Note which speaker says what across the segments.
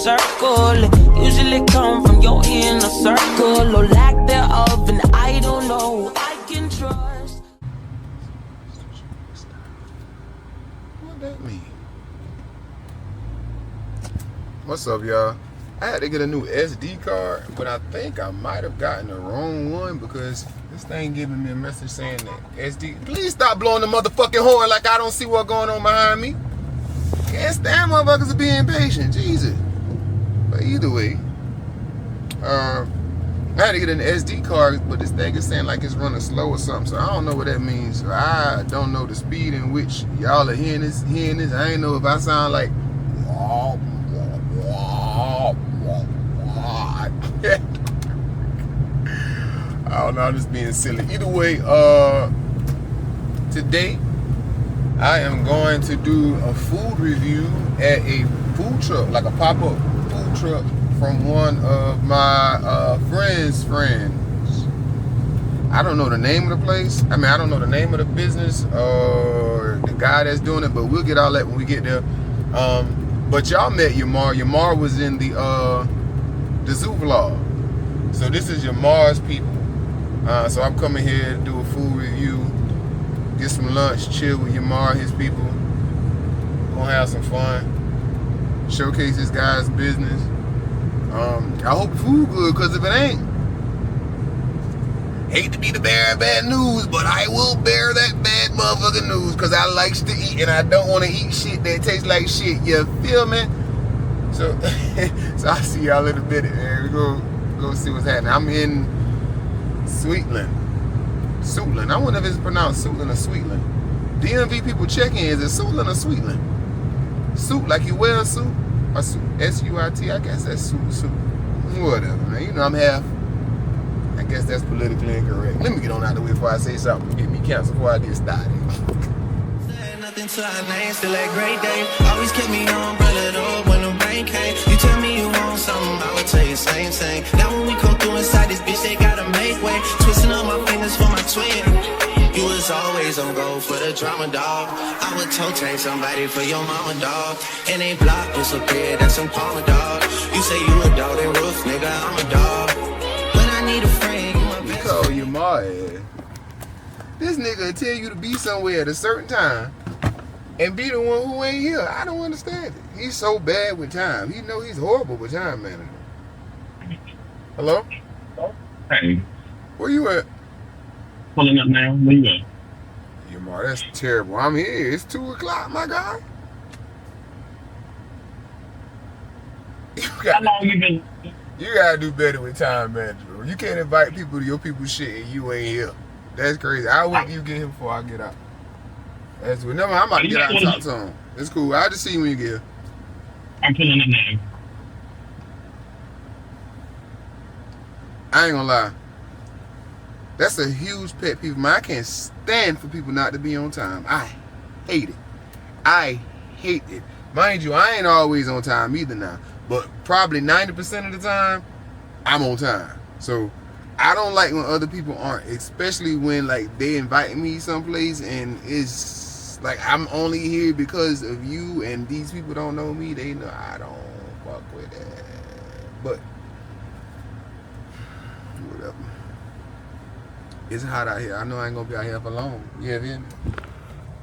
Speaker 1: circle. It usually come from your inner circle or lack thereof, and I don't know who I can trust.
Speaker 2: What that mean? What's up, y'all? I had to get a new SD card, but I think I might have gotten the wrong one because this thing giving me a message saying that SD. Please stop blowing the motherfucking horn like I don't see what's going on behind me. Can't stand motherfuckers being impatient. Jesus. But either way, I had to get an SD card, but this thing is saying like it's running slow or something. So I don't know what that means. So I don't know the speed in which y'all are hearing this. I ain't know if I sound like. I don't know, I'm just being silly. Either way, today I am going to do a food review at a food truck, like a pop-up food truck from one of my friends. I don't know the name of the place. I mean, I don't know the name of the business or the guy that's doing it, but we'll get all that when we get there. But y'all met Yamar. Yamar was in the zoo vlog. So this is Yamar's people. So I'm coming here to do a food review, get some lunch, chill with Yamar, his people. Gonna have some fun. Showcase this guy's business. I hope the food good, cause if it ain't, hate to be the bearer of bad news, but I will bear that bad motherfucking news, cause I likes to eat and I don't want to eat shit that tastes like shit. You feel me? So, so I'll see y'all in a minute, man. We go see what's happening. I'm in Suitland. I wonder if it's pronounced Suitland or Sweetland. DMV people check in. Is it Suitland or Sweetland? Suit, like you wear a suit? Or suit? S-U-I-T, I guess that's suit. Whatever, man. You know I'm half. I guess that's politically incorrect. Let me get on out of the way before I say something to get me canceled before I get started.
Speaker 3: Nothing to our name, still a great day. Always kept me umbrella up when the rain came. You tell me you want something, I would tell you same thing. Now when we come through inside this bitch, they gotta make way. Twisting up my fingers for my twin. You was always on go for the drama, dog. I would toe tag somebody for your mama, dog. And they block disappear, that's some karma, dog. You say you a dog, they roof, nigga, I'm a dog. When I need a friend, you my best.
Speaker 2: Call your ma. This nigga will tell you to be somewhere at a certain time and be the one who ain't here. I don't understand it. He's so bad with time. He know he's horrible with time management. Hello?
Speaker 4: Hey.
Speaker 2: Where you at?
Speaker 4: Pulling up now. Where you at?
Speaker 2: Yamar, that's terrible. I'm here. It's 2 o'clock, my guy.
Speaker 4: How long you been?
Speaker 2: You gotta do better with time management. You can't invite people to your people's shit and you ain't here. That's crazy. I'll wait till you get here before I get out. That's what. Never mind, I'm about to get out and talk to him. It's cool. I'll just see you when you get here.
Speaker 4: I'm pulling up now.
Speaker 2: I ain't gonna lie. That's a huge pet peeve. Man, I can't stand for people not to be on time. I hate it. I hate it. Mind you, I ain't always on time either now. But probably 90% of the time, I'm on time. So I don't like when other people aren't, especially when like they invite me someplace and it's like I'm only here because of you and these people don't know me. They know I don't fuck with that. But whatever. It's hot out here. I know I ain't gonna be out here for long. You have in?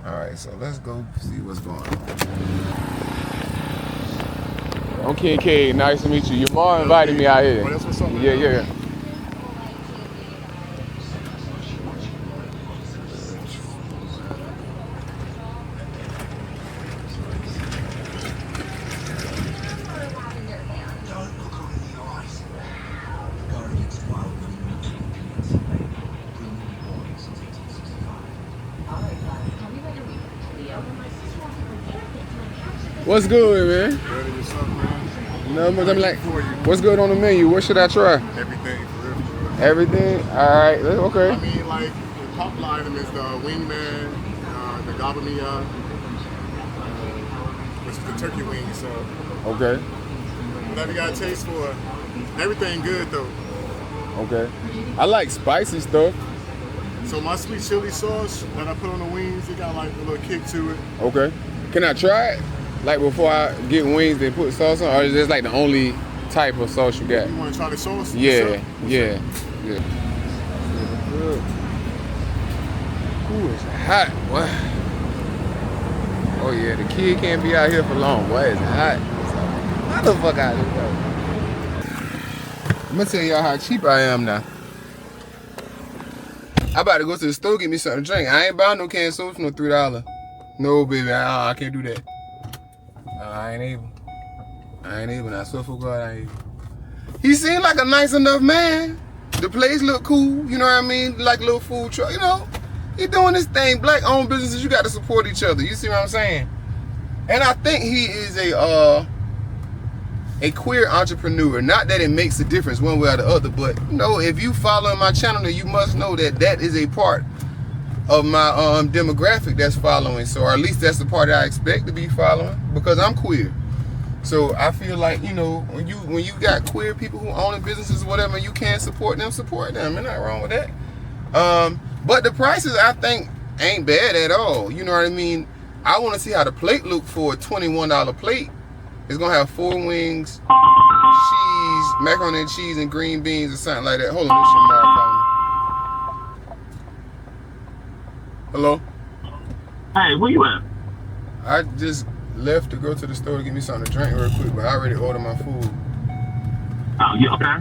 Speaker 2: Alright, so let's go see what's going on. I'm Kinkade. Nice to meet you. Your mom invited me out here.
Speaker 5: Oh, that's what's up, man.
Speaker 2: Yeah. What's good, man?
Speaker 5: Ready to something, man?
Speaker 2: No, but I'm like, what's good on the menu? What should I try?
Speaker 5: Everything, for real.
Speaker 2: Everything? Alright, okay.
Speaker 5: I mean, like, the popular item is the wingman, the gabamia, which is the turkey wing, so.
Speaker 2: Okay.
Speaker 5: Whatever you got a taste for. Everything good, though.
Speaker 2: Okay. I like spicy stuff.
Speaker 5: So my sweet chili sauce that I put on the wings, it got like a little kick to it.
Speaker 2: Okay. Can I try it? Like before I get wings, they put sauce on, or is this like the only type of sauce you got?
Speaker 5: You want to try the sauce?
Speaker 2: Yeah. Ooh, it's hot. What? Oh yeah, the kid can't be out here for long. Boy, it's hot. How the fuck out here, bro? I'm gonna tell y'all how cheap I am now. I about to go to the store get me something to drink. I ain't buying no canned soda for no $3. No, baby, I can't do that. I ain't able. I swear for God, I ain't able. He seemed like a nice enough man. The place look cool, you know what I mean? Like a little food truck, you know? He doing this thing. Black-owned businesses, you got to support each other. You see what I'm saying? And I think he is a queer entrepreneur. Not that it makes a difference one way or the other, but you know, if you following my channel, then you must know that that is a part of my demographic that's following. So, or at least that's the part that I expect to be following because I'm queer. So I feel like, you know, when you got queer people who own businesses or whatever, you can't support them. There's nothing wrong with that. But the prices I think ain't bad at all. You know what I mean? I want to see how the plate look for a $21 plate. It's gonna have 4 wings, cheese, macaroni and cheese, and green beans or something like that. Hold on, this shit calling me. Hello?
Speaker 4: Hey, where you at?
Speaker 2: I just left to go to the store to get me something to drink real quick, but I already ordered my food.
Speaker 4: Oh, you okay?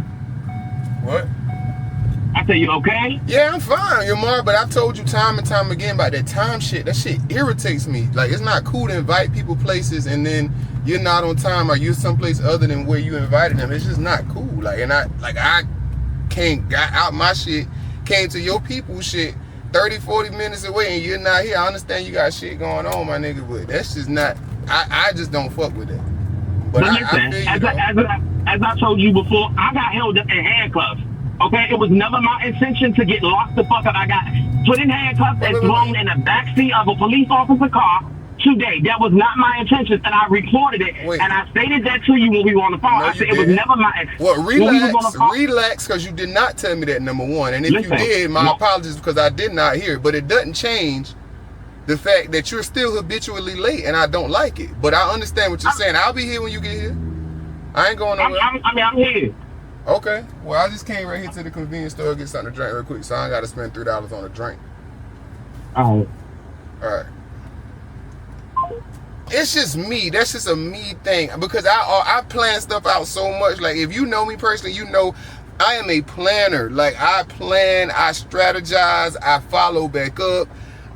Speaker 2: What?
Speaker 4: I said, you okay?
Speaker 2: Yeah, I'm fine, Yamar, but I've told you time and time again about that time shit. That shit irritates me. Like, it's not cool to invite people places and then you're not on time or you're someplace other than where you invited them. It's just not cool. Like, and I got out my shit, came to your people's shit 30, 40 minutes away and you're not here. I understand you got shit going on, my nigga, but that's just not, I just don't fuck with it. But
Speaker 4: listen, as I told you before, I got held up in handcuffs. Okay, it was never my intention to get locked the fuck up. I got put in handcuffs and thrown in the backseat of a police officer car today. That was not my intention, and I recorded it. And I stated that to you when we were on the phone. I said it was never my intention.
Speaker 2: Well, relax, because you did not tell me that, number one. And if you did, my apologies, because I did not hear it. But it doesn't change the fact that you're still habitually late, and I don't like it. But I understand what you're saying. I'll be here when you get here. I ain't going nowhere.
Speaker 4: I'm here.
Speaker 2: Okay. Well, I just came right here to the convenience store to get something to drink real quick, so I ain't got to spend $3 on a drink.
Speaker 4: All
Speaker 2: right. It's just me. That's just a me thing. Because I plan stuff out so much. Like, if you know me personally, you know I am a planner. Like, I plan, I strategize, I follow back up.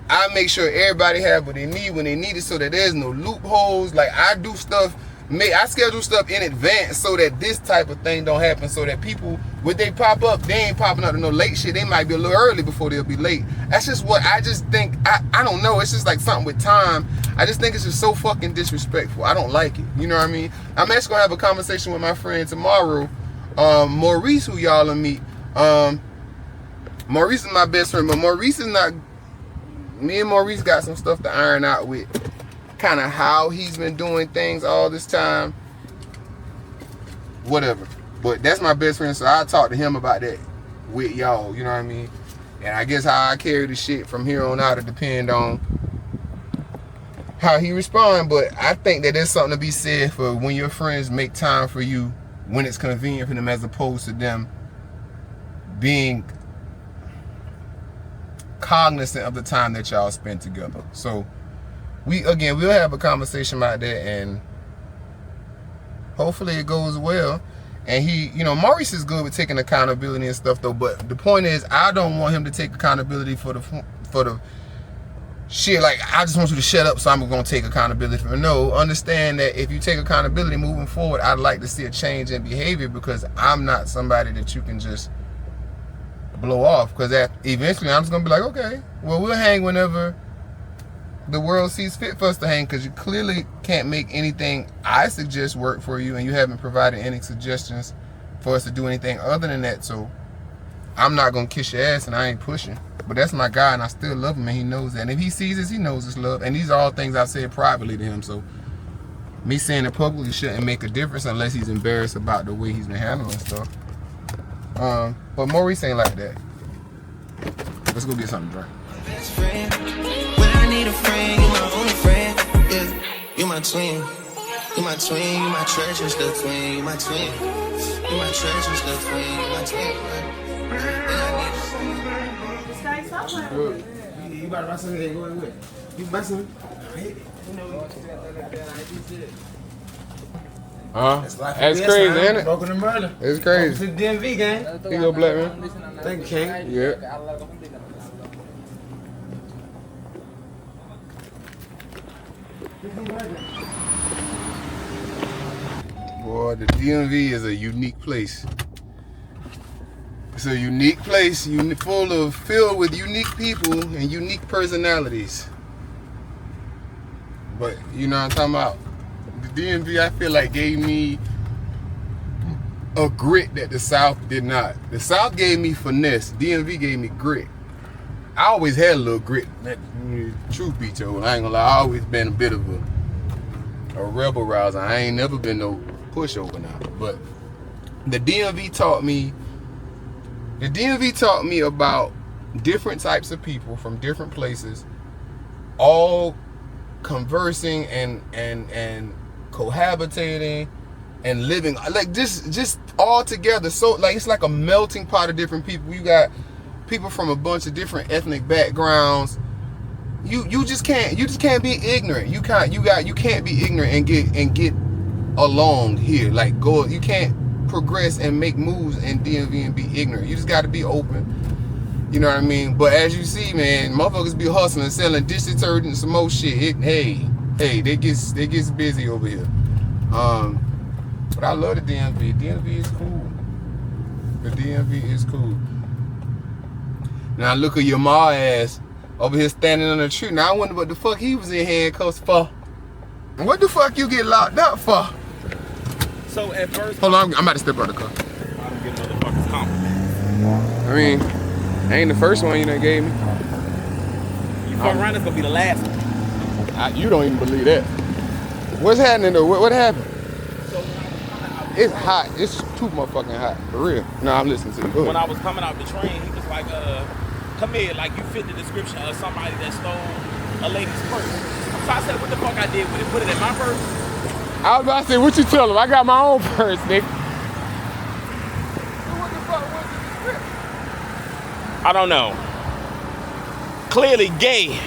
Speaker 2: I make sure everybody have what they need when they need it so that there's no loopholes. Like, I do stuff, I schedule stuff in advance so that this type of thing don't happen, so that people, when they pop up, they ain't popping up to no late shit. They might be a little early before they'll be late. That's just what I just think. I don't know. It's just like something with time. I just think it's just so fucking disrespectful. I don't like it. You know what I mean? I'm actually gonna have a conversation with my friend tomorrow, Maurice, who y'all will meet. Maurice is my best friend, but Maurice is not. Me and Maurice got some stuff to iron out with. Kind of how he's been doing things all this time. Whatever. But that's my best friend, so I'll talk to him about that with y'all, you know what I mean? And I guess how I carry the shit from here on out, it depend on how he respond. But I think that there's something to be said for when your friends make time for you when it's convenient for them, as opposed to them being cognizant of the time that y'all spend together. So we'll have a conversation about that, and hopefully it goes well. And Maurice is good with taking accountability and stuff though, but the point is, I don't want him to take accountability for the shit. Like, I just want you to shut up, so I'm gonna take accountability for it. No, understand that if you take accountability moving forward, I'd like to see a change in behavior, because I'm not somebody that you can just blow off, because eventually I'm just gonna be like, okay, well, we'll hang whenever the world sees fit for us to hang, because you clearly can't make anything I suggest work for you, and you haven't provided any suggestions for us to do anything other than that. So I'm not gonna kiss your ass, and I ain't pushing. But that's my guy, and I still love him, and he knows that. And if he sees this, he knows it's love. And these are all things I've said privately to him, so me saying it publicly shouldn't make a difference unless he's embarrassed about the way he's been handling stuff. But Maurice ain't like that. Let's go get something to drink.
Speaker 3: Best friend. When I need a friend, you're my only friend. Yeah. You my twin. You my twin, you my treasures, little twin. You my twin. You my treasures, little twin. You my twin.
Speaker 2: Good. You about to buy something that going with? You buy something? Huh? That's crazy, ain't it? Broken and murder. It's crazy. It's the DMV gang. You go, black man. Thank you, King. Yeah. Boy, the DMV is a unique place. It's a unique place, filled with unique people and unique personalities. But you know what I'm talking about? The DMV, I feel like, gave me a grit that the South did not. The South gave me finesse. DMV gave me grit. I always had a little grit. Truth be told, I ain't gonna lie. I always been a bit of a rebel rouser. I ain't never been no pushover now. But the DMV taught me. The DMV taught me about different types of people from different places, all conversing and cohabitating and living like just all together. So like it's like a melting pot of different people. You got people from a bunch of different ethnic backgrounds. You just can't be ignorant. You can't be ignorant and get along here. Like you can't progress and make moves in DMV and be ignorant. You just got to be open. You know what I mean? But as you see, man, motherfuckers be hustling, selling dish detergent and some more shit. Hey, they gets busy over here. But I love the DMV. DMV is cool. The DMV is cool. Now look at your ma ass over here standing on the tree. Now I wonder what the fuck he was in handcuffs for. What the fuck you get locked up for?
Speaker 6: So at first,
Speaker 2: hold on, I'm about to step out of the car.
Speaker 6: I don't get motherfuckers compliments.
Speaker 2: I mean, ain't the first one you done gave me.
Speaker 6: You fuck around, it's gonna be the last one.
Speaker 2: You don't even believe that. What's happening though? What happened?
Speaker 6: So
Speaker 2: it's hot. It's too motherfucking hot. For real. No, I'm listening to you.
Speaker 6: When I was coming out the train, he was like, come here, like you fit the description of somebody that stole a lady's purse. So I said, what the fuck I did with it? Put it in my purse?
Speaker 2: I was about to say, what you tell him? I got my own purse, nigga. So what the fuck was the description?
Speaker 6: I don't know. Clearly gay.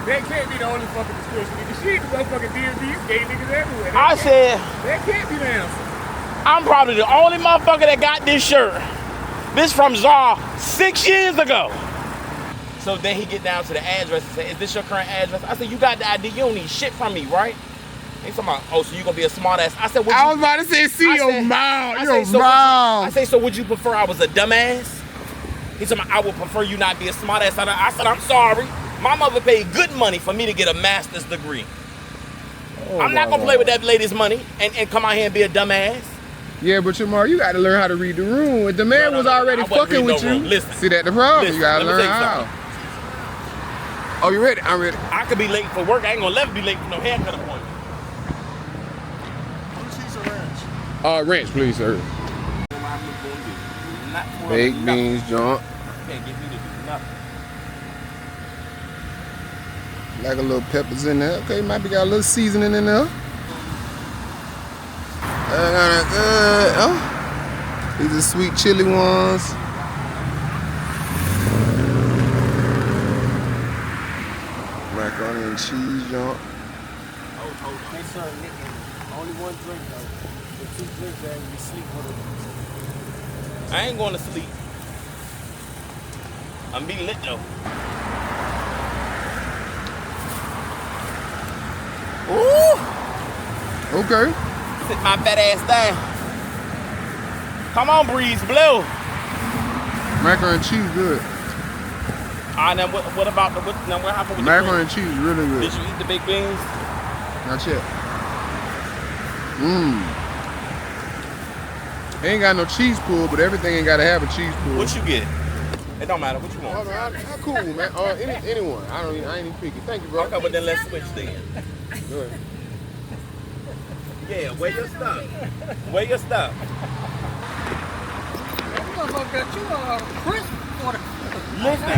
Speaker 2: That can't be the only fucking description, nigga. She ain't the motherfucking DMV. Gay niggas everywhere.
Speaker 6: I said,
Speaker 2: that can't be the answer.
Speaker 6: I'm probably the only motherfucker that got this shirt. This from Zara 6 years ago. So then he get down to the address and say, is this your current address? I said, you got the ID, you don't need shit from me, right? He's talking about, oh, so you gonna be a smart ass. I said,
Speaker 2: I was about to say, see your mouth, your mouth.
Speaker 6: I say, so would you prefer I was a dumbass? He's talking about, I would prefer you not be a smart ass. I said, I'm sorry. My mother paid good money for me to get a master's degree. Oh, I'm not gonna play with that lady's money and come out here and be a dumbass.
Speaker 2: Yeah, but Jamar, you got to learn how to read the room. The man was already fucking with you.
Speaker 6: Listen,
Speaker 2: see, that the problem. You got to learn how. Oh, you ready? I'm ready.
Speaker 6: I could be late for work. I ain't gonna never be late for no haircut appointment.
Speaker 5: How much cheese or ranch?
Speaker 2: Ranch, please, sir. Baked beans, junk.
Speaker 6: Can't get me to do nothing.
Speaker 2: Like a little peppers in there. Okay, might be got a little seasoning in there. Oh, these are sweet chili ones. Macaroni and cheese, junk.
Speaker 7: Hey, son, only one drink, though. The 2 drinks that you sleep with it.
Speaker 6: I ain't going to sleep. I'm be lit though. Ooh!
Speaker 2: Okay.
Speaker 6: Sit my fat ass down. Come on, Breeze Blue.
Speaker 2: Macaroni and cheese, good.
Speaker 6: Now what about what happened with
Speaker 2: macaroni and cheese, really good.
Speaker 6: Did you eat the baked beans?
Speaker 2: Not yet. Ain't got no cheese pool, but everything ain't got to have a cheese pool.
Speaker 6: What you get? It don't matter. What you want?
Speaker 2: I'm cool, man. Anyone. I ain't even picky. Thank you, bro.
Speaker 6: Okay, but then let's switch then.
Speaker 2: Good.
Speaker 6: Yeah, where your stuff? Where your stuff?
Speaker 7: That motherfucker got you crisp.
Speaker 6: Listen,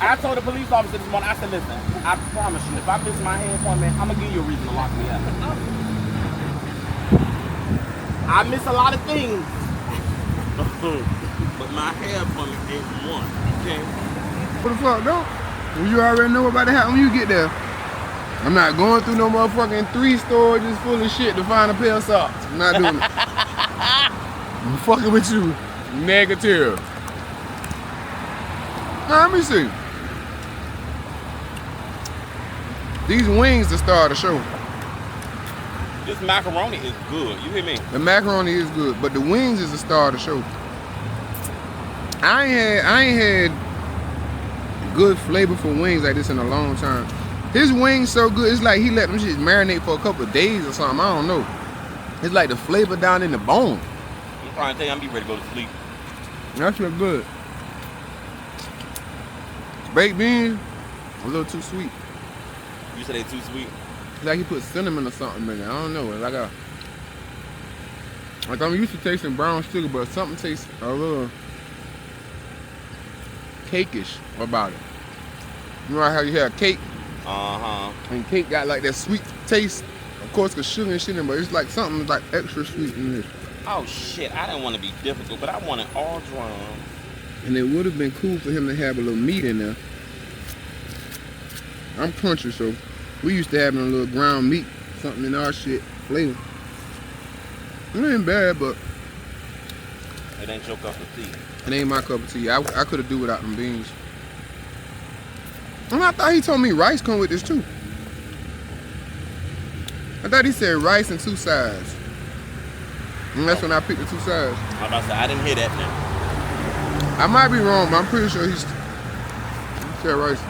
Speaker 6: I told the police officer this morning, I said, listen, I promise you, if I miss my hair appointment, I'm going to give you a reason to lock me up. I miss a lot of things, but my hair appointment ain't one, okay?
Speaker 2: What the fuck, though? Well, you already know what about to happen when you get there. I'm not going through no motherfucking 3 storages full of shit to find a pair of socks. I'm not doing it. I'm fucking with you. Negative. Now, let me see. These wings the star of the show.
Speaker 6: This macaroni is good, you hear me?
Speaker 2: The macaroni is good, but the wings is the star of the show. I ain't had good flavorful wings like this in a long time. His wings so good, it's like he let them shit marinate for a couple of days or something, I don't know. It's like the flavor down in the bone.
Speaker 6: I'm trying to tell you, I'm be ready to go to sleep.
Speaker 2: That shit good. Baked beans, a little too sweet.
Speaker 6: You said they too sweet?
Speaker 2: It's like he put cinnamon or something in it, I don't know. Like I'm used to tasting brown sugar, but something tastes a little cakeish about it. You know how you have cake?
Speaker 6: Uh-huh.
Speaker 2: And cake got like that sweet taste. Of course, cause sugar and shit in it, but it's like something like extra sweet in this.
Speaker 6: Oh shit, I didn't want to be difficult, but I want it all drum.
Speaker 2: And it would have been cool for him to have a little meat in there. I'm country, so we used to have a little ground meat, something in our shit, flavor. It ain't bad, but
Speaker 6: it ain't your cup of tea.
Speaker 2: It ain't my cup of tea. I could have do without them beans. And I thought he told me rice come with this too. I thought he said rice and 2 sides. And that's when I picked the 2 sides.
Speaker 6: I'm about to say, I didn't hear that now.
Speaker 2: I might be wrong, but I'm pretty sure he said rice.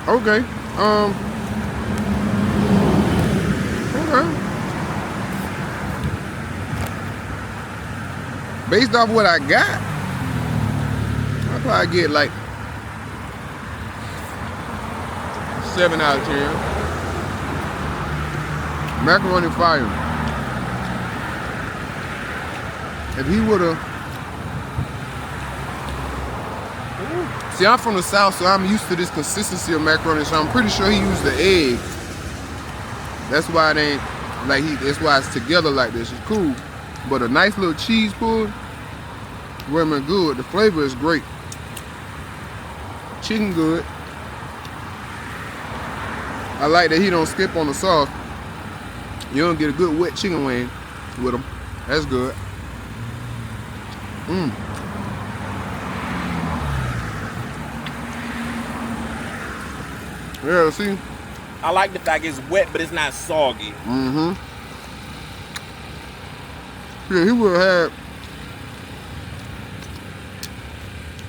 Speaker 2: Okay. Okay. Based off what I got, I'll probably get like 7 out of 10. Macaroni fire. If he would've, see, I'm from the South, so I'm used to this consistency of macaroni, so I'm pretty sure he used the egg. That's why it ain't, like that's why it's together like this. It's cool. But a nice little cheese pull, women good. The flavor is great. Chicken good. I like that he don't skip on the sauce. You don't get a good wet chicken wing with them. That's good. Yeah, see?
Speaker 6: I like the fact it's wet, but it's not soggy.
Speaker 2: Yeah, he would have had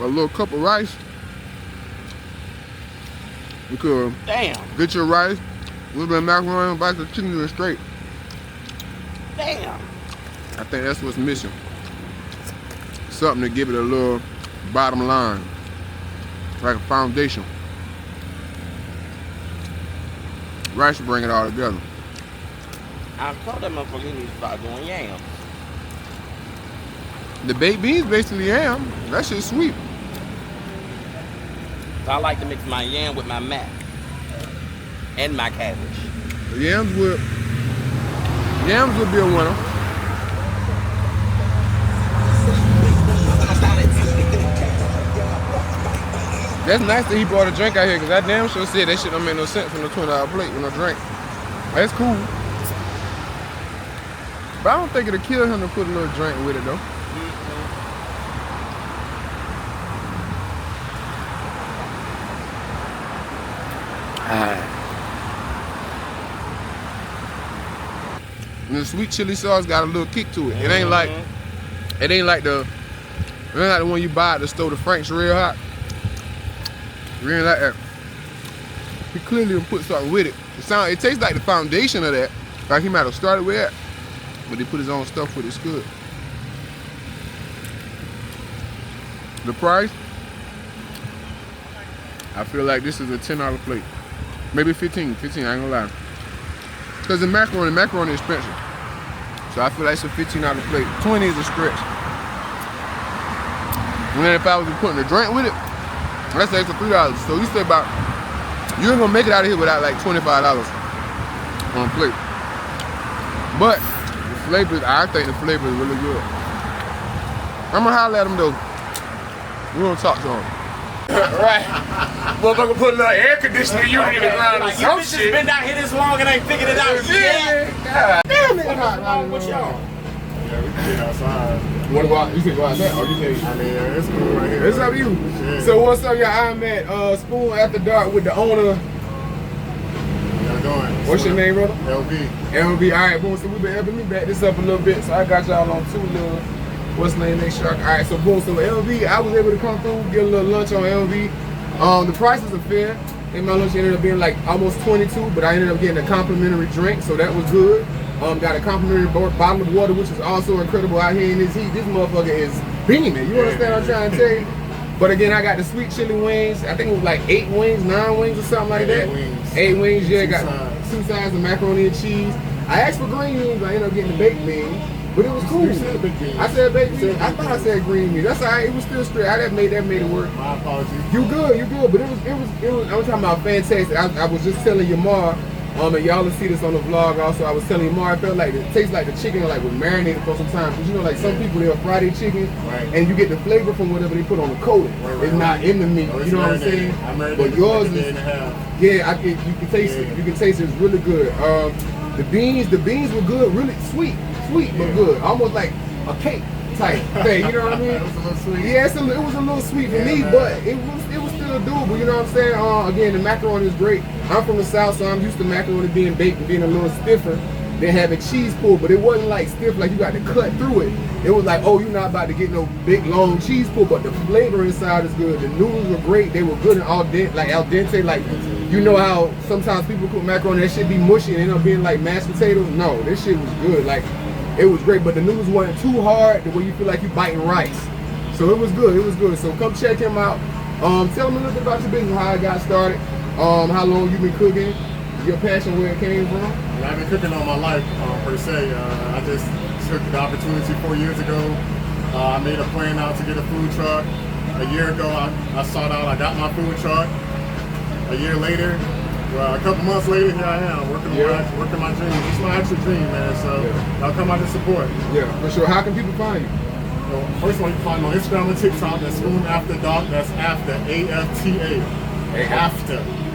Speaker 2: a little cup of rice. You could get your rice, a little bit of macaroni, and bite the chicken in straight.
Speaker 6: Damn.
Speaker 2: I think that's what's missing. Something to give it a little bottom line, like a foundation. Rice will bring it all together.
Speaker 6: I told that motherfucker he needs to start doing yams.
Speaker 2: The baked beans basically yam. That shit's sweet.
Speaker 6: So I like to mix my yam with my mac and my cabbage.
Speaker 2: The yams would be a winner. That's nice that he brought a drink out here, because I damn sure said that shit don't make no sense from the $20 plate with no drink. That's cool. But I don't think it'll kill him to put a little drink with it though. And the sweet chili sauce got a little kick to it. It ain't like the one you buy at the store, the Frank's real hot. It ain't like that. He clearly put something with it. It tastes like the foundation of that. Like he might have started with that, but he put his own stuff with it. It's good. The price, I feel like this is a $10 plate. Maybe 15, I ain't gonna lie. Because the macaroni is expensive. So I feel like it's a $15 plate. 20 is a stretch. And then if I was putting a drink with it, that's an extra $3. So you say about, you ain't gonna make it out of here without like $25 on a plate. But the flavor, I think the flavor is really good. I'm gonna holler at them though. We're gonna talk to them.
Speaker 6: Right.
Speaker 2: Motherfucker put a little air conditioner unit in the ground or
Speaker 6: Like, you
Speaker 2: some
Speaker 6: bitches
Speaker 2: shit.
Speaker 6: been out here this long and ain't figured it out yet.
Speaker 2: God damn it.
Speaker 6: What's wrong with y'all?
Speaker 5: Yeah, we can get outside.
Speaker 2: What about, you can go outside or you can?
Speaker 5: I mean, yeah, it's cool right here.
Speaker 2: It's up to you.
Speaker 5: Yeah.
Speaker 2: So what's up, y'all? I'm at Spoon After Dark with the owner.
Speaker 5: Y'all going?
Speaker 2: What's your name, brother?
Speaker 5: LB.
Speaker 2: LB. All right, boom. So we've been helping me back this up a little bit. So I got y'all on two little, what's the name, next shark. All right, so boom. So LB, I was able to come through, get a little lunch on LB. The prices are fair. And my lunch ended up being like almost 22, but I ended up getting a complimentary drink, so that was good. Got a complimentary bottle of water, which is also incredible out here in this heat. This motherfucker is beaming. You understand what I'm trying to tell you? But again, I got the sweet chili wings. I think it was like 8 wings, 9 wings or something like that.
Speaker 5: 8 wings.
Speaker 2: 8 wings, yeah. Got
Speaker 5: sides.
Speaker 2: 2 sides of macaroni and cheese. I asked for green beans, but I ended up getting the baked beans. But it was cool.
Speaker 5: You said baked beans.
Speaker 2: I said baked beans.
Speaker 5: You said
Speaker 2: I
Speaker 5: baked
Speaker 2: thought I
Speaker 5: beans.
Speaker 2: said green beans. That's all right. It was still straight. That made it work.
Speaker 5: My apologies.
Speaker 2: You good. But it was. I was talking about fantastic. I was just telling Yamar, and y'all will see this on the vlog also. I was telling Yamar, I felt like it tastes like the chicken like was marinated for some time. Because you know, like some people they'll fry their chicken,
Speaker 5: Right.
Speaker 2: and you get the flavor from whatever they put on the coating.
Speaker 5: Right,
Speaker 2: it's not in the meat.
Speaker 5: Oh,
Speaker 2: You know what I'm saying?
Speaker 5: I marinated
Speaker 2: But yours
Speaker 5: like a day
Speaker 2: is.
Speaker 5: and a half.
Speaker 2: Yeah, you can taste it. You can taste it. It's really good. The beans were good, really sweet, but good. Almost like a cake type thing. You know what I mean?
Speaker 5: It was a little sweet.
Speaker 2: Yeah, it was a little sweet for
Speaker 5: Yeah,
Speaker 2: me,
Speaker 5: man.
Speaker 2: but it was still doable. You know what I'm saying? Again, the macaroni is great. I'm from the South, so I'm used to macaroni being baked and being a little stiffer than having cheese pull, but it wasn't like stiff, like you got to cut through it. It was like, oh, you're not about to get no big long cheese pull, but the flavor inside is good. The noodles were great. They were good and al dente. Like, you know how sometimes people cook macaroni, that shit be mushy and end up being like mashed potatoes? No, this shit was good. Like, it was great, but the noodles weren't too hard the way you feel like you biting rice. So it was good. So come check him out. Tell him a little bit about your business, how it got started, how long you've been cooking, your passion, where it came from.
Speaker 5: And I've been cooking all my life, per se. I just took the opportunity 4 years ago. I made a plan out to get a food truck. A year ago, I sought out, I got my food truck. A year later, well, a couple months later, here I am, working my dream. It's my actual dream, man, so y'all come out to support.
Speaker 2: Yeah, for sure. How can people find you?
Speaker 5: So, first one, you can find me on Instagram and TikTok, that's Spoon After Dark, that's after, A-F-T-A.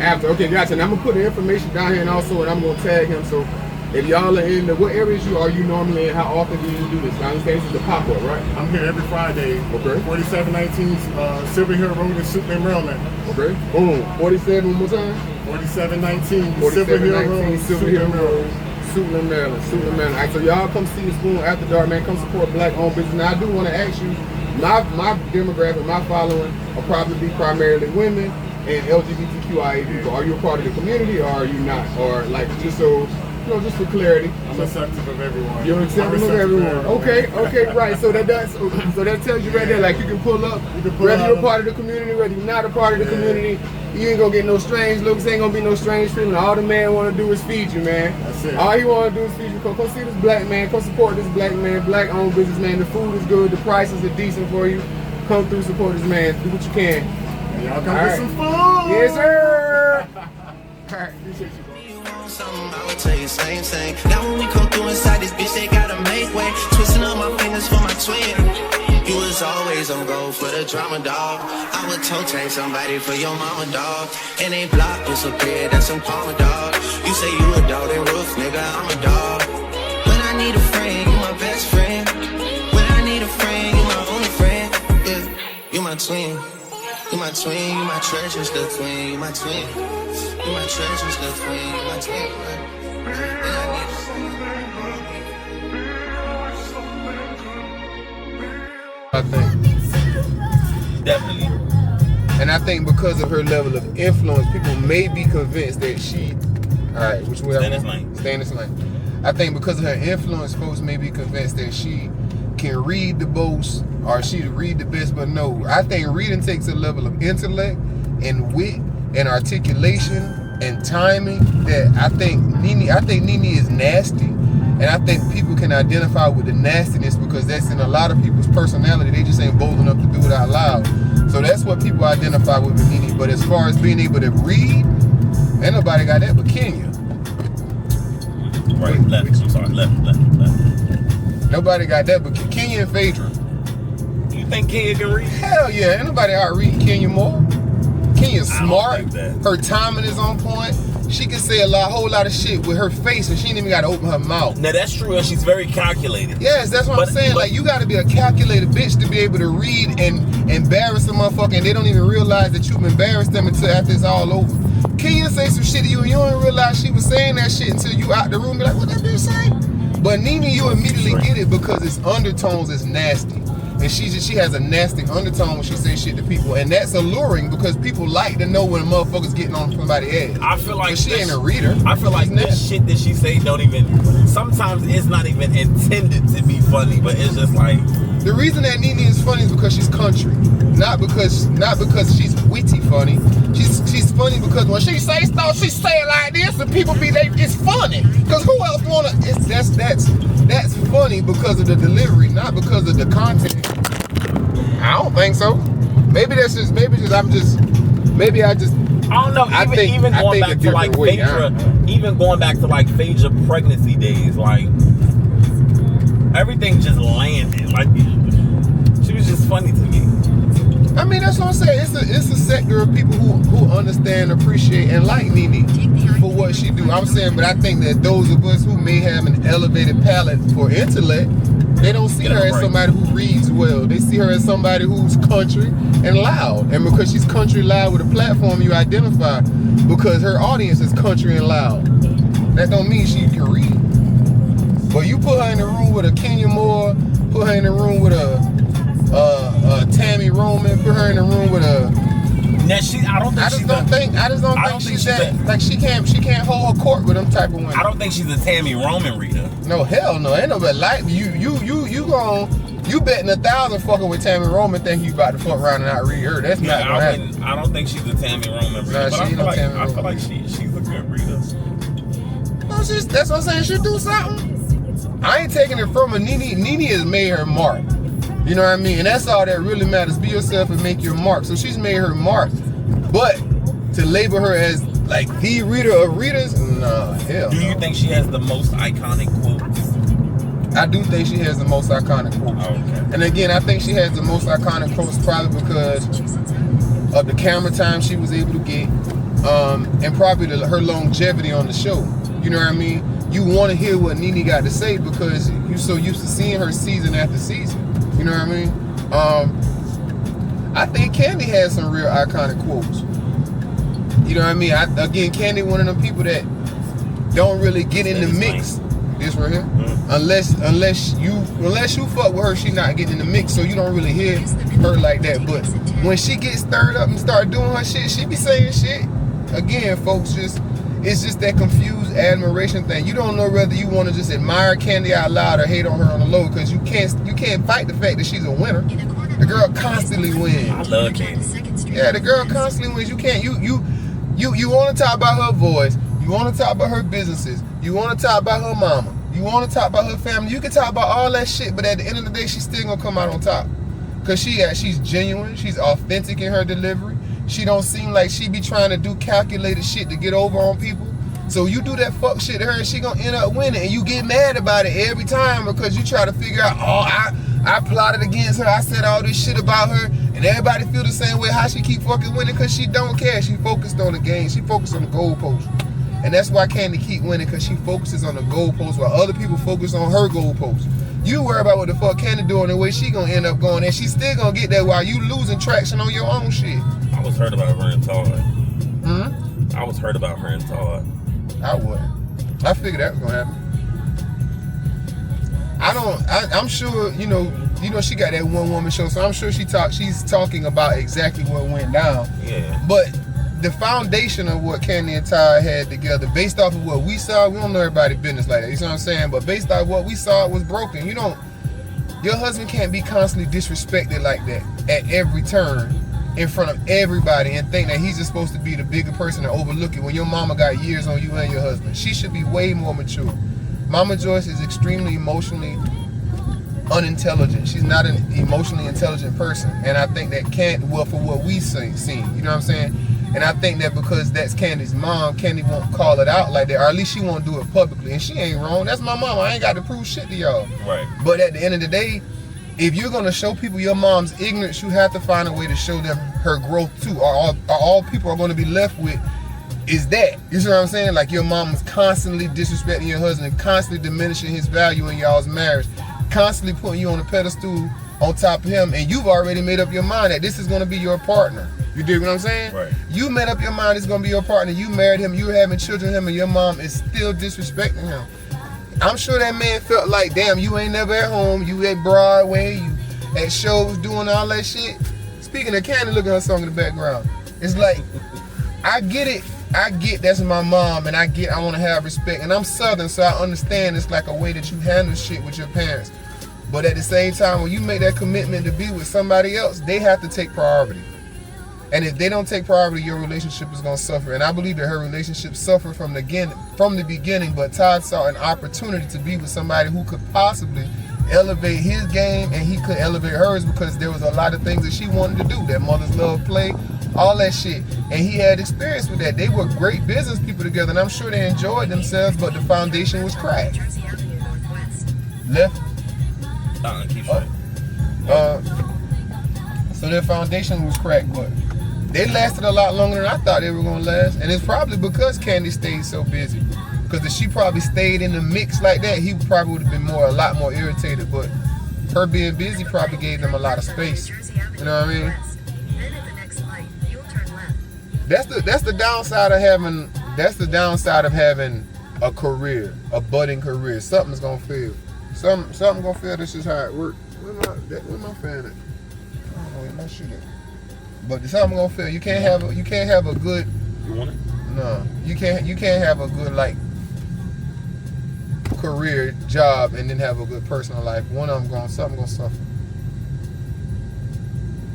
Speaker 5: After, okay, gotcha. And I'm gonna put the information down here and also, and I'm gonna tag him, so if y'all are in what areas are you normally in, how often do you do this? I understand this is the pop-up, right? I'm here every Friday.
Speaker 2: Okay.
Speaker 5: 4719 Silver Hill Road in Suitland, Maryland.
Speaker 2: Okay. Boom. 47 one more time.
Speaker 5: 4719 Silver Hill Road,
Speaker 2: Silver Hill Road, Suitland, Maryland. Suitland, Maryland. All right, so y'all come see the Spoon After Dark, man. Come support black-owned business. Now, I do want to ask you, my demographic, my following will probably be primarily women and LGBTQIA people. Are you a part of the community or are you not? Or like, just so, you know, just for clarity.
Speaker 5: I'm accepting of everyone.
Speaker 2: You're accepting of everyone. Okay, right. So that does. So that tells you right there, like you can pull up. Whether you're a part of the community, whether you're not a part of the community, you ain't gonna get no strange looks. Ain't gonna be no strange feeling. All the man want to do is feed you, man.
Speaker 5: That's it.
Speaker 2: All he want to do is feed you. Come see this black man. Come support this black man. Black-owned business, man. The food is good. The prices are decent for you. Come through, support this man. Do what you can.
Speaker 5: Y'all come get some food.
Speaker 2: Yes, sir. All right. Appreciate you, bro.
Speaker 3: Something, I would tell you same thing. Now when we come through inside this bitch, they gotta make way. Twisting up my fingers for my twin. You was always on go for the drama, dog. I would toe tag somebody for your mama, dog. And they block disappear, that's some karma, dog. You say you a dog, they roof, nigga, I'm a dog. When I need a friend, you my best friend. When I need a friend, you my only friend. Yeah, you my twin. You my twin, you my treasures, the twin, you my twin. You my treasures, the twin, you my twin.
Speaker 2: I think.
Speaker 6: Definitely.
Speaker 2: And I think because of her level of influence, people may be convinced that she, all right, which way?
Speaker 6: Stay in this lane.
Speaker 2: Stay in this lane. I think because of her influence, folks may be convinced that she can read the most or she read the best, but no. I think reading takes a level of intellect and wit and articulation and timing that I think Nene is nasty. And I think people can identify with the nastiness because that's in a lot of people's personality. They just ain't bold enough to do it out loud. So that's what people identify with Nene. But as far as being able to read, ain't nobody got that but Kenya.
Speaker 6: Right, left. I'm sorry, left.
Speaker 2: Nobody got that but Kenya and Phaedra.
Speaker 6: You think Kenya can read?
Speaker 2: Hell yeah, ain't nobody out reading Kenya more. Kenya's smart. Her timing is on point. She can say whole lot of shit with her face, and she ain't even got to open her mouth.
Speaker 6: Now that's true, and she's very calculated.
Speaker 2: Yes, that's what I'm saying. Like, you got to be a calculated bitch to be able to read and embarrass a motherfucker, and they don't even realize that you've embarrassed them until after it's all over. Kenya say some shit to you, and you don't realize she was saying that shit until you out the room. Be like, what that bitch say? But Nene, you immediately get it because its undertones is nasty. And she has a nasty undertone when she says shit to people, and that's alluring because people like to know when a motherfucker's getting on somebody's ass.
Speaker 6: I feel like
Speaker 2: she ain't a reader.
Speaker 6: I feel like this shit that she say don't even. Sometimes it's not even intended to be funny, but it's just like.
Speaker 2: The reason that Nene is funny is because she's country, not because she's witty funny. She's funny because when she say stuff, she say it like this, and people it's funny. Because who else wanna? That's funny because of the delivery, not because of the content. I don't think so. Maybe I just. I
Speaker 6: don't know. Even going back to like Phaedra, even going back to like Phaedra pregnancy days, like everything just landed. Like she was just funny to me.
Speaker 2: I mean, that's what I'm saying. It's a sector of people who understand, appreciate, and like Nene for what she do. I'm saying, but I think that those of us who may have an elevated palate for intellect, they don't see her as somebody who reads well. They see her as somebody who's country and loud. And because she's country loud with a platform, you identify because her audience is country and loud. That don't mean she can read. But you put her in the room with a Kenya Moore, put her in the room with a Tammy Roman, put her in the room with a.
Speaker 6: Now I just don't think
Speaker 2: she's that. Like she can't hold her court with them type of women.
Speaker 6: I don't think she's a Tammy Roman reader.
Speaker 2: No, hell no. Ain't nobody like you betting 1,000 fucking with Tammy Roman think you about to fuck around and not read her. That's not gonna happen.
Speaker 6: I don't think she's a Tammy Roman reader.
Speaker 2: Nah,
Speaker 6: but I feel like she's a good reader.
Speaker 2: No, that's what I'm saying. She'll do something. I ain't taking it from her. Nene has made her mark. You know what I mean? And that's all that really matters. Be yourself and make your mark. So she's made her mark. But to label her as like the reader of readers, nah, hell.
Speaker 6: Do you think she has the most iconic quotes?
Speaker 2: I do think she has the most iconic quotes.
Speaker 6: Oh, okay.
Speaker 2: And again, I think she has the most iconic quotes probably because of the camera time she was able to get, and probably her longevity on the show. You know what I mean? You want to hear what Nene got to say because you're so used to seeing her season after season. You know what I mean? I think Kandi has some real iconic quotes. You know what I mean? Kandi one of them people that don't really get in the mix. This right here, unless you fuck with her, she not getting in the mix, so you don't really hear her like that. But when she gets stirred up and start doing her shit, she be saying shit. Again, folks, it's just that confused admiration thing. You don't know whether you want to just admire Kandi out loud or hate on her on the low because you can't fight the fact that she's a winner. The girl constantly wins.
Speaker 6: I love Kandi.
Speaker 2: Yeah, the girl constantly wins. You can't. You want to talk about her voice. You want to talk about her businesses. You want to talk about her mama. You want to talk about her family. You can talk about all that shit, but at the end of the day, she's still gonna come out on top. Cause she's genuine. She's authentic in her delivery. She don't seem like she be trying to do calculated shit to get over on people. So you do that fuck shit to her and she gonna end up winning. And you get mad about it every time because you try to figure out, I plotted against her. I said all this shit about her. And everybody feel the same way. How she keep fucking winning? Because she don't care. She focused on the game. She focused on the goalpost. And that's why Kandi keep winning, because she focuses on the goalpost while other people focus on her goalpost. You worry about what the fuck Kandi doing and where she gonna end up going, and she still gonna get there while you losing traction on your own shit.
Speaker 6: I was hurt about her and Todd.
Speaker 2: I
Speaker 6: was hurt about her and Todd.
Speaker 2: I wasn't. I figured that was gonna happen. I'm sure, you know she got that one woman show, so I'm sure she's talking about exactly what went down.
Speaker 6: Yeah.
Speaker 2: But the foundation of what Kandi and Todd had together, based off of what we saw, we don't know everybody's business like that, you know what I'm saying? But based off what we saw, it was broken. Your husband can't be constantly disrespected like that at every turn in front of everybody and think that he's just supposed to be the bigger person and overlook it when your mama got years on you and your husband. She should be way more mature. Mama Joyce is extremely emotionally unintelligent. She's not an emotionally intelligent person. And I think that well, for what we seen, you know what I'm saying? And I think that because that's Candy's mom, Candy won't call it out like that, or at least she won't do it publicly. And she ain't wrong. That's my mama. I ain't got to prove shit to y'all.
Speaker 6: Right.
Speaker 2: But at the end of the day, if you're gonna show people your mom's ignorance, you have to find a way to show them her growth too. Or all people are gonna be left with is that. You see what I'm saying? Like your mom is constantly disrespecting your husband, constantly diminishing his value in y'all's marriage, constantly putting you on a pedestal on top of him, and you've already made up your mind that this is gonna be your partner. You dig what I'm saying?
Speaker 6: Right.
Speaker 2: You made up your mind it's gonna be your partner. You married him, you're having children with him, and your mom is still disrespecting him. I'm sure that man felt like, damn, you ain't never at home, you at Broadway, you at shows doing all that shit. Speaking of Candy, look at her song in the background. It's like, I get it. I get that's my mom, and I want to have respect. And I'm Southern, so I understand it's like a way that you handle shit with your parents. But at the same time, when you make that commitment to be with somebody else, they have to take priority. And if they don't take priority, your relationship is going to suffer. And I believe that her relationship suffered from the beginning, but Todd saw an opportunity to be with somebody who could possibly elevate his game, and he could elevate hers, because there was a lot of things that she wanted to do. That mother's love play, all that shit. And he had experience with that. They were great business people together, and I'm sure they enjoyed themselves, but the foundation was cracked. Left?
Speaker 6: Keep straight.
Speaker 2: So their foundation was cracked, but they lasted a lot longer than I thought they were going to last. And it's probably because Candy stayed so busy. Because if she probably stayed in the mix like that, he probably would have been a lot more irritated. But her being busy probably gave them a lot of space. You know what I mean? That's the downside of having a career, a budding career. Something's gonna fail. Something gonna fail. This is how it works. Where my fan at? I don't know where my shit at. But something gonna fail. You can't have a good.
Speaker 6: You want it?
Speaker 2: No, you can't have a good career job and then have a good personal life. One of them something gonna suffer.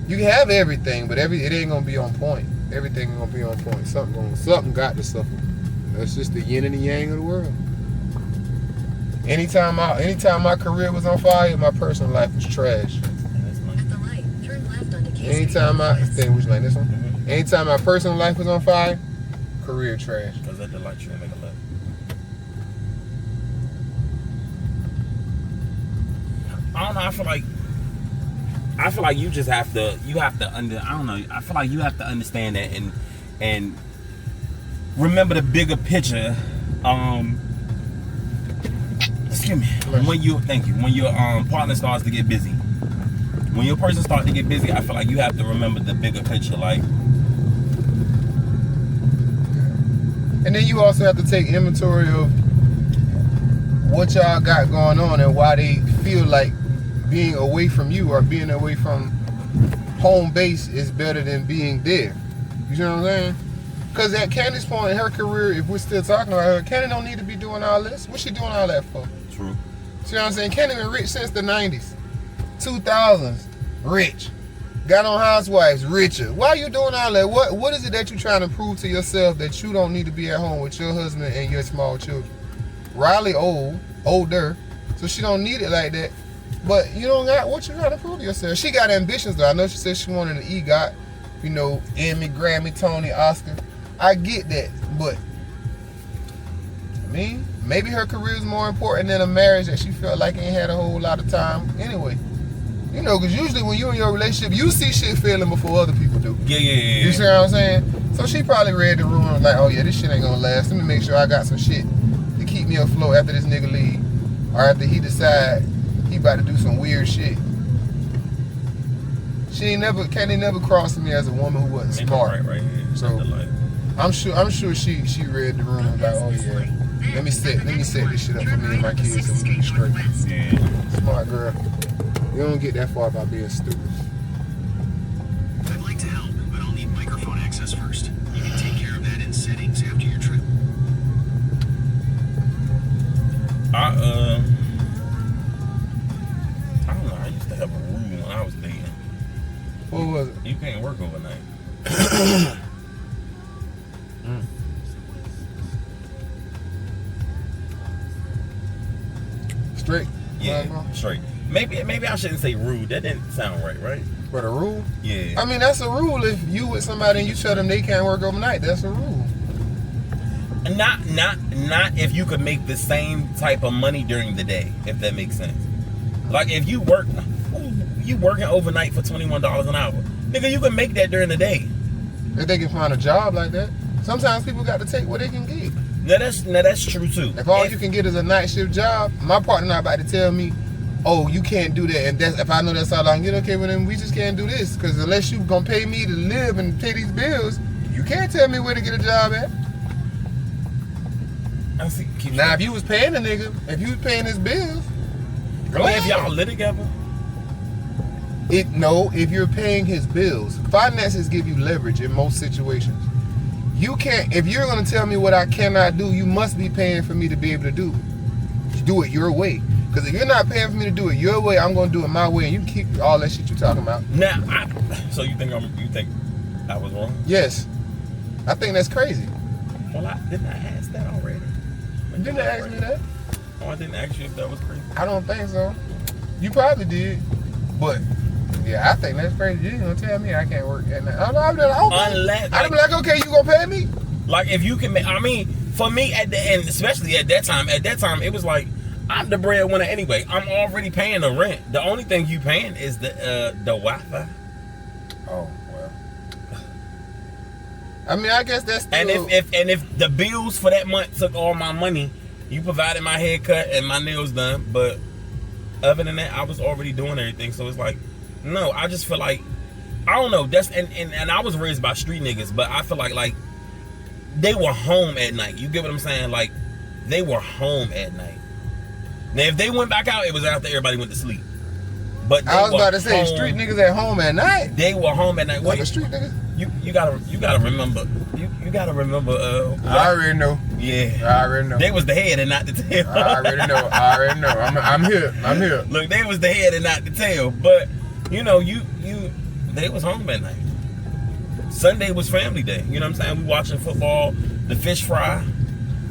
Speaker 2: You can have everything, but it ain't gonna be on point. Everything ain't gonna be on point. Something got to suffer. That's just the yin and the yang of the world. Anytime my career was on fire, my personal life was trash. Anytime my personal life was on fire, career trash.
Speaker 6: Because at the light you make a left. I don't know, I feel like you just have to I feel like you have to understand that and remember the bigger picture. Excuse me. When your partner starts to get busy. When your person starts to get busy, I feel like you have to remember the bigger picture, like.
Speaker 2: And then you also have to take inventory of what y'all got going on and why they feel like being away from you or being away from home base is better than being there. You see what I'm saying? Because at Candy's point in her career, if we're still talking about her, Candy don't need to be doing all this. What's she doing all that for?
Speaker 6: True.
Speaker 2: See what I'm saying? Candy been rich since the 90s. 2000s, rich. Got on Housewives, richer. Why are you doing all that? What is it that you're trying to prove to yourself that you don't need to be at home with your husband and your small children? Riley older, so she don't need it like that. But you don't got what you trying to prove to yourself. She got ambitions though. I know she said she wanted an EGOT, Emmy, Grammy, Tony, Oscar. I get that, but I mean, maybe her career is more important than a marriage that she felt like ain't had a whole lot of time anyway. Because usually when you're in your relationship, you see shit failing before other people do.
Speaker 6: Yeah.
Speaker 2: You see what I'm saying? So she probably read the room like, oh yeah, this shit ain't gonna last. Let me make sure I got some shit to keep me afloat after this nigga leave. Or after he decide he about to do some weird shit. Candy never crossed me as a woman who wasn't smart.
Speaker 6: Right here.
Speaker 2: So I'm sure she read the room like, oh yeah, let me set this shit up for me and my kids so we can be straight.
Speaker 6: Yeah.
Speaker 2: Smart girl. You don't get that far by being stupid.
Speaker 8: I'd like to help, but I'll need microphone access first. You can take care of that in settings after your trip.
Speaker 6: I don't know. I used to have a rule when I was dating.
Speaker 2: What was it?
Speaker 6: You can't work overnight. trait. Maybe I shouldn't say rude. That didn't sound right?
Speaker 2: But a rule?
Speaker 6: Yeah.
Speaker 2: I mean, that's a rule. If you with somebody and you tell them they can't work overnight, that's a rule.
Speaker 6: Not if you could make the same type of money during the day, if that makes sense. Like if you working overnight for $21 an hour, nigga, you can make that during the day.
Speaker 2: If they can find a job like that. Sometimes people got to take what they can get.
Speaker 6: Now that's true too.
Speaker 2: If all you can get is a night shift job, my partner not about to tell me, oh, you can't do that. And that's, if I know that's all I can get, okay, well then we just can't do this. Because unless you gonna pay me to live and pay these bills, you can't tell me where to get a job at.
Speaker 6: I see.
Speaker 2: Now, if you was paying a nigga, if you was paying his bills, go ahead.
Speaker 6: If y'all live together.
Speaker 2: No, if you're paying his bills, finances give you leverage in most situations. You can't, if you're gonna tell me what I cannot do, you must be paying for me to be able to do it your way. Because if you're not paying for me to do it your way, I'm gonna do it my way, and you keep all that shit you're talking about.
Speaker 6: Now, so you think I was wrong?
Speaker 2: Yes, I think that's crazy.
Speaker 6: Well, didn't I ask that already?
Speaker 2: Didn't they ask me that?
Speaker 6: Oh, I didn't ask you if that was crazy.
Speaker 2: I don't think so. You probably did, but yeah, I think that's crazy. You ain't gonna tell me I can't work at night. I'd be like, okay, you gonna pay me?
Speaker 6: Like if you can make, I mean, for me at the end, especially at that time, it was like I'm the breadwinner anyway. I'm already paying the rent. The only thing you paying is the Wi-Fi.
Speaker 2: Oh well. I mean, I guess that's still...
Speaker 6: And if the bills for that month took all my money, you provided my haircut and my nails done, but other than that, I was already doing everything. So it's like, no, I just feel like, I don't know. That's and I was raised by street niggas, but I feel like they were home at night. You get what I'm saying? Like they were home at night. Now if they went back out, it was after everybody went to sleep. But
Speaker 2: I was about to say, street niggas at home at night.
Speaker 6: They were home at night.
Speaker 2: Like a street niggas?
Speaker 6: You gotta remember. You gotta remember.
Speaker 2: I already know.
Speaker 6: Yeah.
Speaker 2: I already know.
Speaker 6: They was the head and not the tail.
Speaker 2: I already know. I'm here.
Speaker 6: Look, they was the head and not the tail. But you know, they was home at night. Sunday was family day. You know what I'm saying? We watching football, the fish fry.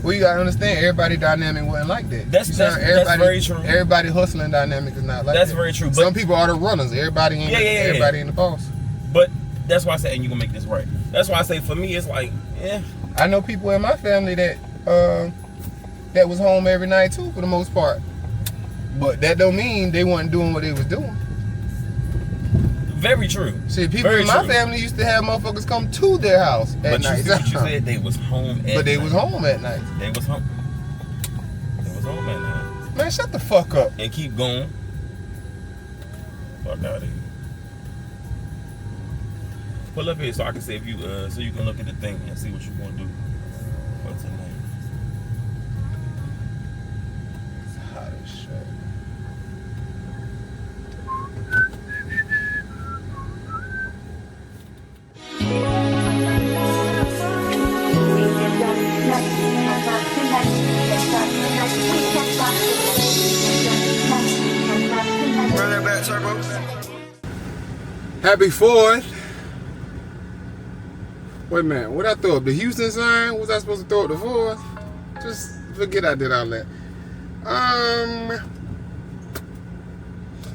Speaker 2: Well, you gotta understand, everybody dynamic wasn't like that.
Speaker 6: That's very true.
Speaker 2: Everybody hustling dynamic is not like that.
Speaker 6: That's very true.
Speaker 2: Some people are the runners. Everybody ain't everybody in the boss.
Speaker 6: But that's why I say, and you can make this right. That's why I say, for me, it's like, yeah.
Speaker 2: I know people in my family that was home every night too, for the most part. But that don't mean they wasn't doing what they was doing.
Speaker 6: Very true.
Speaker 2: See, people in my family used to have motherfuckers come to their house at night.
Speaker 6: But you said they was home at night.
Speaker 2: But they was home at night.
Speaker 6: They was home. They was home at night.
Speaker 2: Man, shut the fuck up.
Speaker 6: And keep going. Fuck out of here. Pull up here so I can see if you, so you can look at the thing and see what you want to do for tonight.
Speaker 2: It's hot as shit.
Speaker 3: Run that back, Turbo.
Speaker 2: Happy 4th. Wait a minute, what I throw up? The Houston sign? Was I supposed to throw up the 4th? Just forget I did all that.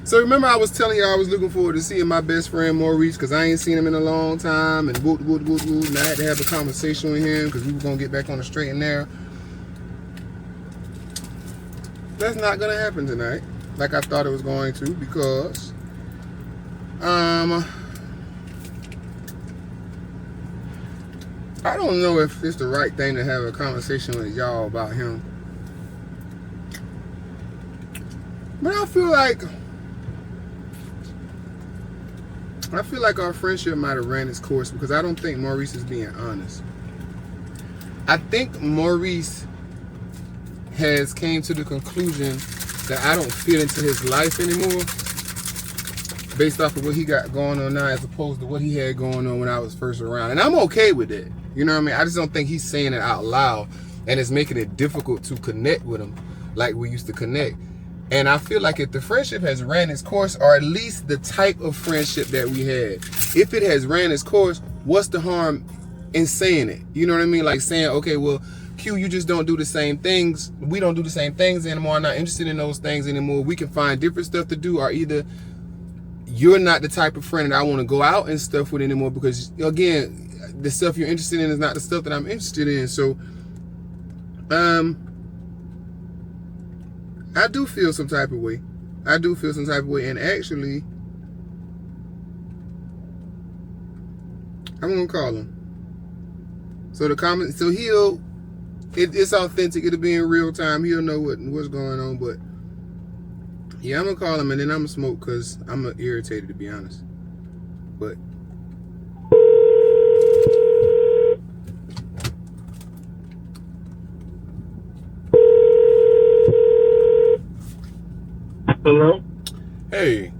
Speaker 2: So remember I was telling y'all I was looking forward to seeing my best friend Maurice, because I ain't seen him in a long time, and and I had to have a conversation with him because we were going to get back on the straight and narrow. That's not going to happen tonight like I thought it was going to, because I don't know if it's the right thing to have a conversation with y'all about him. But I feel like our friendship might have ran its course, because I don't think Maurice is being honest. I think Maurice has came to the conclusion that I don't fit into his life anymore, based off of what he got going on now as opposed to what he had going on when I was first around. And I'm okay with that. You know what I mean? I just don't think he's saying it out loud, and it's making it difficult to connect with him like we used to connect. And I feel like if the friendship has ran its course, or at least the type of friendship that we had, if it has ran its course, what's the harm in saying it? You know what I mean? Like saying, okay, well, Q, you just don't do the same things. We don't do the same things anymore. I'm not interested in those things anymore. We can find different stuff to do, or either you're not the type of friend that I want to go out and stuff with anymore, because again, the stuff you're interested in is not the stuff that I'm interested in. So I do feel some type of way. And actually, I'm gonna call him. So the comment, so it's authentic. It'll be in real time. He'll know what's going on. But yeah, I'm gonna call him, and then I'm gonna smoke because I'm irritated, to be honest. But
Speaker 4: Hello?
Speaker 2: hey,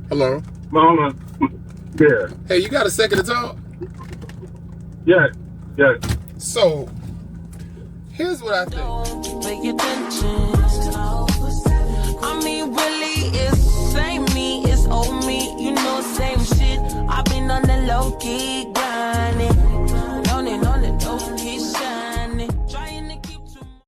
Speaker 2: hello.
Speaker 4: Mama. Yeah.
Speaker 2: Hey, you got a second to talk?
Speaker 4: Yeah. Yeah.
Speaker 2: So here's what I think.
Speaker 1: Don't pay attention. I mean, really, it's same me, it's old me. You know, same shit. I've been on the low key.